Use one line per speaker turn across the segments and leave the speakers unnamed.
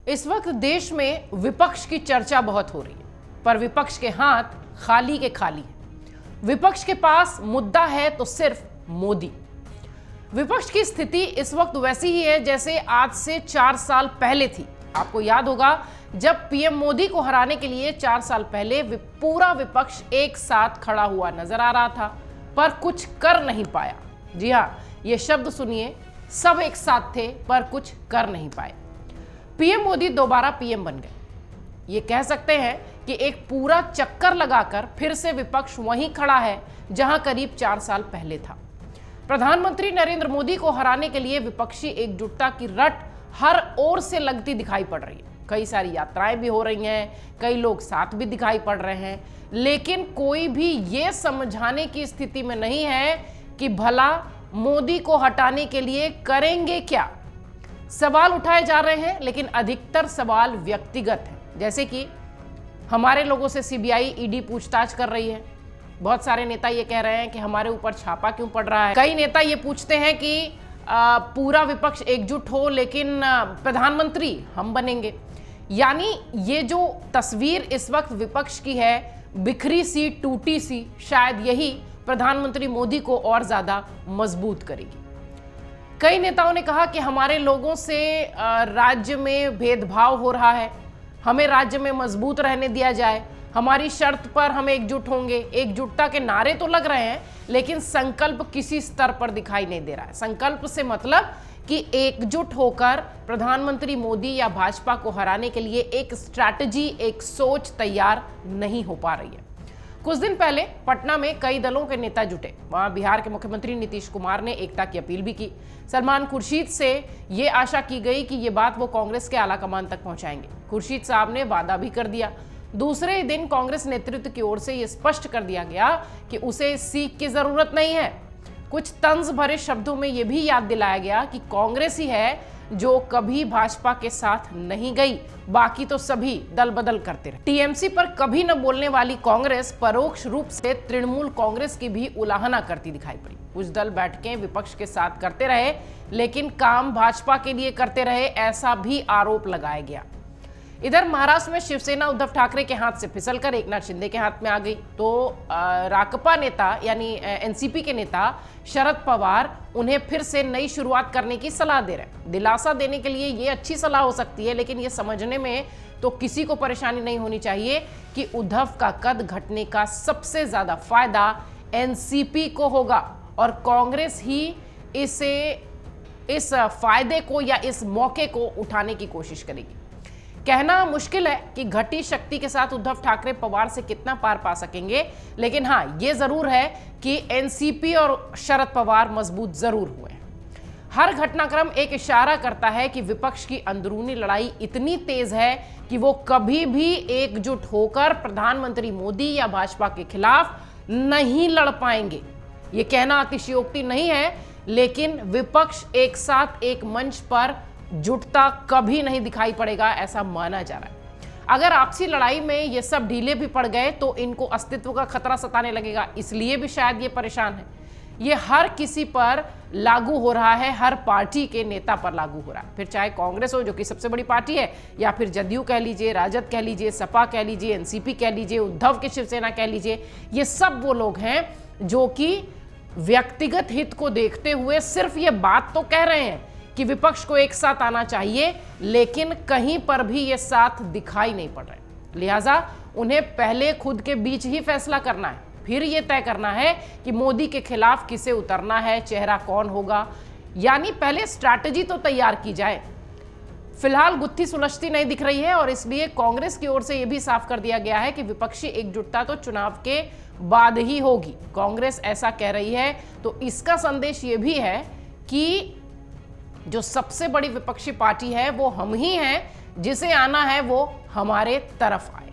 इस वक्त देश में विपक्ष की चर्चा बहुत हो रही है, पर विपक्ष के हाथ खाली के खाली है। विपक्ष के पास मुद्दा है तो सिर्फ मोदी। विपक्ष की स्थिति इस वक्त वैसी ही है जैसे आज से 4 साल पहले थी। आपको याद होगा जब पीएम मोदी को हराने के लिए 4 साल पहले पूरा विपक्ष एक साथ खड़ा हुआ नजर आ रहा था, पर कुछ कर नहीं पाया। जी हाँ, ये शब्द सुनिए, सब एक साथ थे पर कुछ कर नहीं पाए। पीएम मोदी दोबारा पीएम बन गए। ये कह सकते हैं कि एक पूरा चक्कर लगाकर फिर से विपक्ष वहीं खड़ा है जहां करीब 4 साल पहले था। प्रधानमंत्री नरेंद्र मोदी को हराने के लिए विपक्षी एकजुटता की रट हर ओर से लगती दिखाई पड़ रही है। कई सारी यात्राएं भी हो रही हैं, कई लोग साथ भी दिखाई पड़ रहे हैं, लेकिन कोई भी ये समझाने की स्थिति में नहीं है कि भला मोदी को हटाने के लिए करेंगे क्या। सवाल उठाए जा रहे हैं, लेकिन अधिकतर सवाल व्यक्तिगत हैं, जैसे कि हमारे लोगों से सीबीआई ईडी पूछताछ कर रही है। बहुत सारे नेता ये कह रहे हैं कि हमारे ऊपर छापा क्यों पड़ रहा है। कई नेता ये पूछते हैं कि पूरा विपक्ष एकजुट हो, लेकिन प्रधानमंत्री हम बनेंगे। यानी ये जो तस्वीर इस वक्त विपक्ष की है, बिखरी सी, टूटी सी, शायद यही प्रधानमंत्री मोदी को और ज्यादा मजबूत करेगी। कई नेताओं ने कहा कि हमारे लोगों से राज्य में भेदभाव हो रहा है, हमें राज्य में मजबूत रहने दिया जाए, हमारी शर्त पर हम एकजुट होंगे। एकजुटता के नारे तो लग रहे हैं, लेकिन संकल्प किसी स्तर पर दिखाई नहीं दे रहा है। संकल्प से मतलब कि एकजुट होकर प्रधानमंत्री मोदी या भाजपा को हराने के लिए एक स्ट्रैटेजी, एक सोच तैयार नहीं हो पा रही है। कुछ दिन पहले पटना में कई दलों के नेता जुटे। वहां बिहार के मुख्यमंत्री नीतीश कुमार ने एकता की अपील भी की। सलमान खुर्शीद से ये आशा की गई कि ये बात वो कांग्रेस के आलाकमान तक पहुंचाएंगे। खुर्शीद साहब ने वादा भी कर दिया। दूसरे ही दिन कांग्रेस नेतृत्व की ओर से ये स्पष्ट कर दिया गया कि उसे सीख की जरूरत नहीं है। कुछ तंज भरे शब्दों में यह भी याद दिलाया गया कि कांग्रेस ही है जो कभी भाजपा के साथ नहीं गई, बाकी तो सभी दल बदल करते रहे। टीएमसी पर कभी न बोलने वाली कांग्रेस परोक्ष रूप से तृणमूल कांग्रेस की भी उलाहना करती दिखाई पड़ी। कुछ दल बैठकें विपक्ष के साथ करते रहे, लेकिन काम भाजपा के लिए करते रहे, ऐसा भी आरोप लगाया गया। इधर महाराष्ट्र में शिवसेना उद्धव ठाकरे के हाथ से फिसलकर एकनाथ शिंदे के हाथ में आ गई, तो राकपा नेता यानी एनसीपी के नेता शरद पवार उन्हें फिर से नई शुरुआत करने की सलाह दे रहे हैं। दिलासा देने के लिए ये अच्छी सलाह हो सकती है, लेकिन ये समझने में तो किसी को परेशानी नहीं होनी चाहिए कि उद्धव का कद घटने का सबसे ज्यादा फायदा एनसीपी को होगा और कांग्रेस ही इस फायदे को या इस मौके को उठाने की कोशिश करेगी। कहना मुश्किल है कि घटी शक्ति के साथ उद्धव ठाकरे पवार से कितना पार पा सकेंगे, लेकिन हाँ, ये जरूर है कि एनसीपी और शरद पवार मजबूत जरूर हुए हैं। हर घटनाक्रम एक इशारा करता है कि विपक्ष की अंदरूनी लड़ाई इतनी तेज है कि वो कभी भी एकजुट होकर प्रधानमंत्री मोदी या भाजपा के खिलाफ नहीं लड़ पाएंगे। ये कहना अतिशयोक्ति नहीं है, लेकिन विपक्ष एक साथ एक मंच पर जुटता कभी नहीं दिखाई पड़ेगा, ऐसा माना जा रहा है। अगर आपसी लड़ाई में ये सब ढीले भी पड़ गए तो इनको अस्तित्व का खतरा सताने लगेगा, इसलिए भी शायद ये परेशान है। ये हर किसी पर लागू हो रहा है, हर पार्टी के नेता पर लागू हो रहा है, फिर चाहे कांग्रेस हो जो कि सबसे बड़ी पार्टी है, या फिर जदयू कह लीजिए, राजद कह लीजिए, सपा कह लीजिए, एनसीपी कह लीजिए, उद्धव की शिवसेना कह लीजिए। ये सब वो लोग हैं जो कि व्यक्तिगत हित को देखते हुए सिर्फ ये बात तो कह रहे हैं कि विपक्ष को एक साथ आना चाहिए, लेकिन कहीं पर भी ये साथ दिखाई नहीं पड़ रहे। लिहाजा उन्हें पहले खुद के बीच ही फैसला करना है, फिर ये तय करना है कि मोदी के खिलाफ किसे उतरना है, चेहरा कौन होगा। यानी पहले स्ट्रैटेजी तो तैयार की जाए। फिलहाल गुत्थी सुलझती नहीं दिख रही है और इसलिए कांग्रेस की ओर से यह भी साफ कर दिया गया है कि विपक्षी एकजुटता तो चुनाव के बाद ही होगी। कांग्रेस ऐसा कह रही है, तो इसका संदेश ये भी है कि जो सबसे बड़ी विपक्षी पार्टी है वो हम ही हैं, जिसे आना है वो हमारे तरफ आए।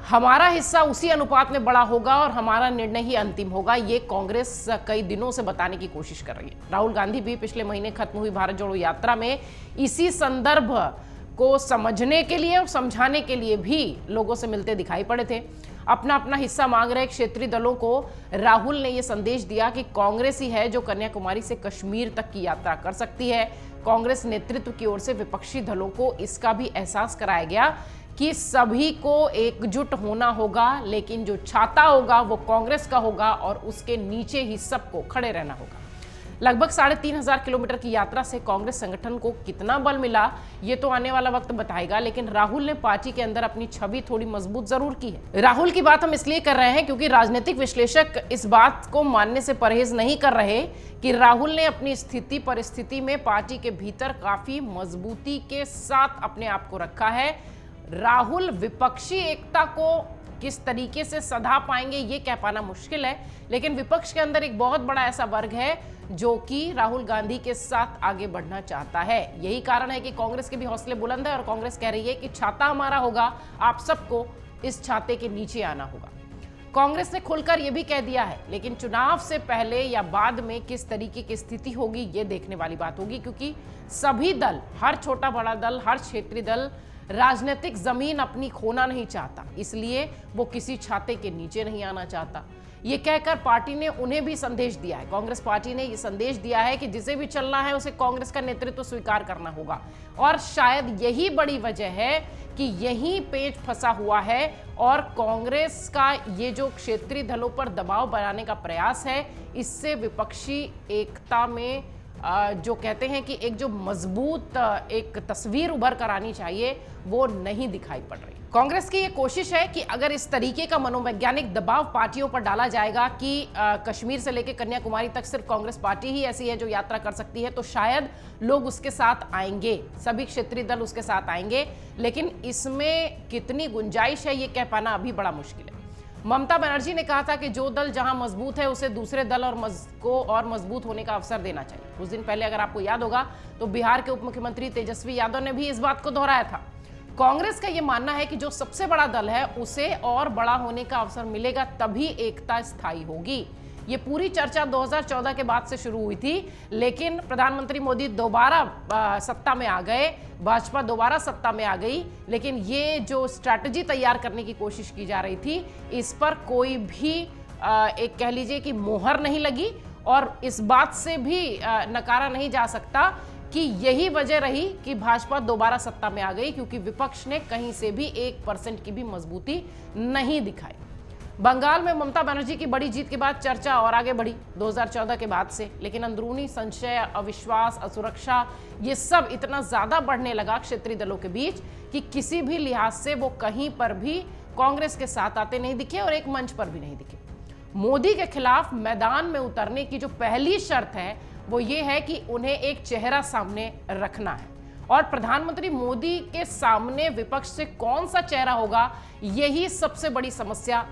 हमारा हिस्सा उसी अनुपात में बड़ा होगा और हमारा निर्णय ही अंतिम होगा, ये कांग्रेस कई दिनों से बताने की कोशिश कर रही है। राहुल गांधी भी पिछले महीने खत्म हुई भारत जोड़ो यात्रा में इसी संदर्भ को समझने के लिए और समझाने के लिए भी लोगों से मिलते दिखाई पड़े थे। अपना अपना हिस्सा मांग रहे क्षेत्रीय दलों को राहुल ने यह संदेश दिया कि कांग्रेस ही है जो कन्याकुमारी से कश्मीर तक की यात्रा कर सकती है। कांग्रेस नेतृत्व की ओर से विपक्षी दलों को इसका भी एहसास कराया गया कि सभी को एकजुट होना होगा, लेकिन जो छाता होगा वो कांग्रेस का होगा और उसके नीचे ही सबको खड़े रहना होगा। लगभग 3,500 किलोमीटर की यात्रा से कांग्रेस संगठन को कितना बल मिला ये तो आने वाला वक्त बताएगा, लेकिन राहुल ने पार्टी के अंदर अपनी छवि थोड़ी मजबूत जरूर की है। राहुल की बात हम इसलिए कर रहे हैं क्योंकि राजनीतिक विश्लेषक इस बात को मानने से परहेज नहीं कर रहे कि राहुल ने अपनी स्थिति परिस्थिति में पार्टी के भीतर काफी मजबूती के साथ अपने आप को रखा है। राहुल विपक्षी एकता को किस तरीके से सधा पाएंगे ये कह पाना मुश्किल है, लेकिन विपक्ष के अंदर एक बहुत बड़ा ऐसा वर्ग है जो कि राहुल गांधी के साथ आगे बढ़ना चाहता है। यही कारण है कि कांग्रेस के भी हौसले बुलंद है और कांग्रेस कह रही है कि छाता हमारा होगा, आप सबको इस छाते के नीचे आना होगा। कांग्रेस ने खुलकर यह भी कह दिया है, लेकिन चुनाव से पहले या बाद में किस तरीके की स्थिति होगी ये देखने वाली बात होगी, क्योंकि सभी दल, हर छोटा बड़ा दल, हर क्षेत्रीय दल राजनीतिक जमीन अपनी खोना नहीं चाहता, इसलिए वो किसी छाते के नीचे नहीं आना चाहता। ये कहकर पार्टी ने उन्हें भी संदेश दिया है, कांग्रेस पार्टी ने ये संदेश दिया है कि जिसे भी चलना है उसे कांग्रेस का नेतृत्व स्वीकार करना होगा। और शायद यही बड़ी वजह है कि यही पेच फंसा हुआ है और कांग्रेस का ये जो क्षेत्रीय दलों पर दबाव बनाने का प्रयास है, इससे विपक्षी एकता में जो कहते हैं कि एक जो मजबूत एक तस्वीर उभर कर आनी चाहिए वो नहीं दिखाई पड़ रही। कांग्रेस की ये कोशिश है कि अगर इस तरीके का मनोवैज्ञानिक दबाव पार्टियों पर डाला जाएगा कि कश्मीर से लेकर कन्याकुमारी तक सिर्फ कांग्रेस पार्टी ही ऐसी है जो यात्रा कर सकती है, तो शायद लोग उसके साथ आएंगे, सभी क्षेत्रीय दल उसके साथ आएंगे, लेकिन इसमें कितनी गुंजाइश है ये कह पाना अभी बड़ा मुश्किल है। ममता बनर्जी ने कहा था कि जो दल जहां मजबूत है उसे दूसरे दल और मजबूत होने का अवसर देना चाहिए। कुछ दिन पहले अगर आपको याद होगा तो बिहार के उप मुख्यमंत्री तेजस्वी यादव ने भी इस बात को दोहराया था। कांग्रेस का यह मानना है कि जो सबसे बड़ा दल है उसे और बड़ा होने का अवसर मिलेगा, तभी एकता स्थायी होगी। ये पूरी चर्चा 2014 के बाद से शुरू हुई थी, लेकिन प्रधानमंत्री मोदी दोबारा सत्ता में आ गए, भाजपा दोबारा सत्ता में आ गई, लेकिन ये जो स्ट्रैटेजी तैयार करने की कोशिश की जा रही थी इस पर कोई भी एक कह लीजिए कि मोहर नहीं लगी और इस बात से भी नकारा नहीं जा सकता कि यही वजह रही कि भाजपा दोबारा सत्ता में आ गई, क्योंकि विपक्ष ने कहीं से भी 1% की भी मजबूती नहीं दिखाई। बंगाल में ममता बनर्जी की बड़ी जीत के बाद चर्चा और आगे बढ़ी 2014 के बाद से, लेकिन अंदरूनी संशय, अविश्वास, असुरक्षा ये सब इतना ज्यादा बढ़ने लगा क्षेत्रीय दलों के बीच कि किसी भी लिहाज से वो कहीं पर भी कांग्रेस के साथ आते नहीं दिखे और एक मंच पर भी नहीं दिखे। मोदी के खिलाफ मैदान में उतरने की जो पहली शर्त है वो ये है कि उन्हें एक चेहरा सामने रखना है, और प्रधानमंत्री मोदी के सामने विपक्ष से कौन सा चेहरा होगा यही सबसे बड़ी समस्या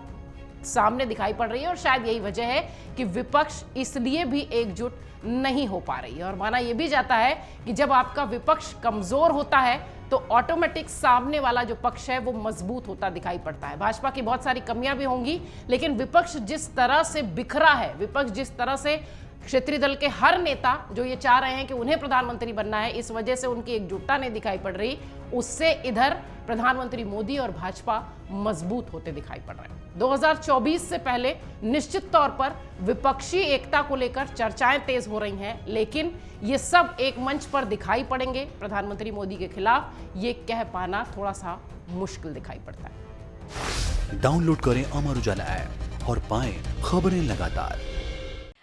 सामने दिखाई पड़ रही है। और शायद यही वजह है कि विपक्ष इसलिए भी एकजुट नहीं हो पा रही है। और माना यह भी जाता है कि जब आपका विपक्ष कमजोर होता है तो ऑटोमेटिक सामने वाला जो पक्ष है वो मजबूत होता दिखाई पड़ता है। भाजपा की बहुत सारी कमियां भी होंगी, लेकिन विपक्ष जिस तरह से बिखरा है, विपक्ष जिस तरह से क्षेत्रीय दल के हर नेता जो ये चाह रहे हैं कि उन्हें प्रधानमंत्री बनना है, इस वजह से उनकी एकजुटता नहीं दिखाई पड़ रही, उससे इधर प्रधानमंत्री मोदी और भाजपा मजबूत होते दिखाई पड़ रहे हैं। 2024 से पहले निश्चित तौर पर विपक्षी एकता को लेकर चर्चाएं तेज हो रही हैं, लेकिन ये सब एक मंच पर दिखाई पड़ेंगे प्रधानमंत्री मोदी के खिलाफ, ये कह पाना थोड़ा सा मुश्किल दिखाई पड़ता है।
डाउनलोड करें अमर उजाला ऐप और पाएं खबरें लगातार।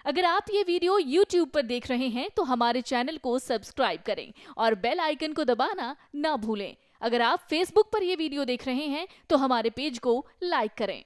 अगर आप ये वीडियो YouTube पर देख रहे हैं तो हमारे चैनल को सब्सक्राइब करें और बेल आइकन को दबाना ना भूलें। अगर आप Facebook पर ये वीडियो देख रहे हैं तो हमारे पेज को लाइक करें।